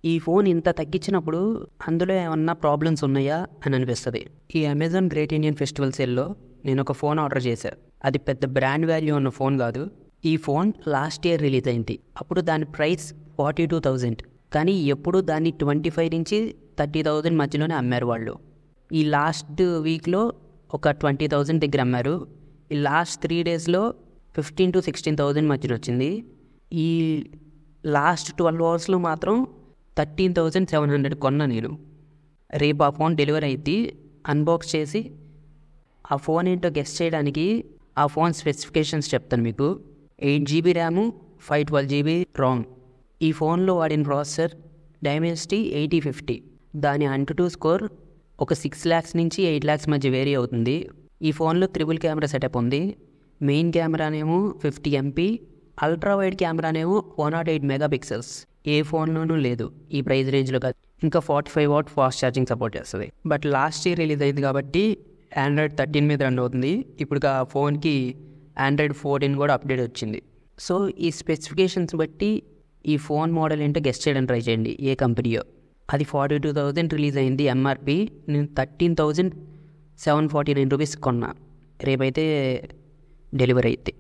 ఈ ఫోన్ ఇంత తగ్గించినప్పుడు అందులో ఏమన్నా ప్రాబ్లమ్స్ ఉన్నాయా అని అనిపిస్తుంది. ఈ అమెజాన్ గ్రేట్ ఇండియన్ ఫెస్టివల్ సేల్లో నేను ఒక ఫోన్ ఆర్డర్ చేశాను. అది పెద్ద బ్రాండ్ వాల్యూ ఉన్న ఫోన్ కాదు. ఈ ఫోన్ లాస్ట్ ఇయర్ రిలీజ్ అయింది. అప్పుడు దాని ప్రైస్ 42,000. కానీ ఎప్పుడు దాన్ని 25 నుంచి 30,000 మధ్యలోనే అమ్మారు వాళ్ళు. ఈ లాస్ట్ వీక్లో ఒక 20,000 దగ్గర అమ్మారు. ఈ లాస్ట్ 3 డేస్లో 15,000 to 16,000 మధ్యన వచ్చింది. ఈ లాస్ట్ 12 అవర్స్లో మాత్రం 13,700 కొన్నా నేను. రేపు ఆ ఫోన్ డెలివరీ అయింది. అన్బాక్స్ చేసి ఆ ఫోన్ ఏంటో గెస్ చేయడానికి ఆ ఫోన్ స్పెసిఫికేషన్స్ చెప్తాను మీకు. 8GB RAM, 512GB ROM. ఈ ఫోన్లో వాడిన ప్రాసెసర్ డైమెన్సిటీ 8050. దాని ANTUTU స్కోర్ ఒక 6 lakhs నుంచి 8 lakhs మధ్య వేరీ అవుతుంది. ఈ ఫోన్లో ట్రిపుల్ కెమెరా సెటప్ ఉంది. మెయిన్ కెమెరానేమో 50 MP, అల్ట్రా వైడ్ కెమెరానేమో 108 మెగాపిక్సెల్స్. ఏ ఫోన్లోనూ లేదు ఈ ప్రైస్ రేంజ్లో కాదు. ఇంకా 45 watt ఫాస్ట్ ఛార్జింగ్ సపోర్ట్ చేస్తుంది. బట్ లాస్ట్ ఇయర్ రిలీజ్ అయింది కాబట్టి Android 13 మీద రన్ అవుతుంది. ఇప్పుడు ఆ ఫోన్కి Android 14 కూడా అప్డేట్ వచ్చింది. సో ఈ స్పెసిఫికేషన్స్ బట్టి ఈ ఫోన్ మోడల్ ఏంటో గెస్ట్ చేయడానికి ట్రై చేయండి ఏ కంపెనీయో. అది 42,000 రిలీజ్ అయింది MRP. నేను 13,749 రూపీస్ కొన్నా. రేపైతే డెలివరీ అయితే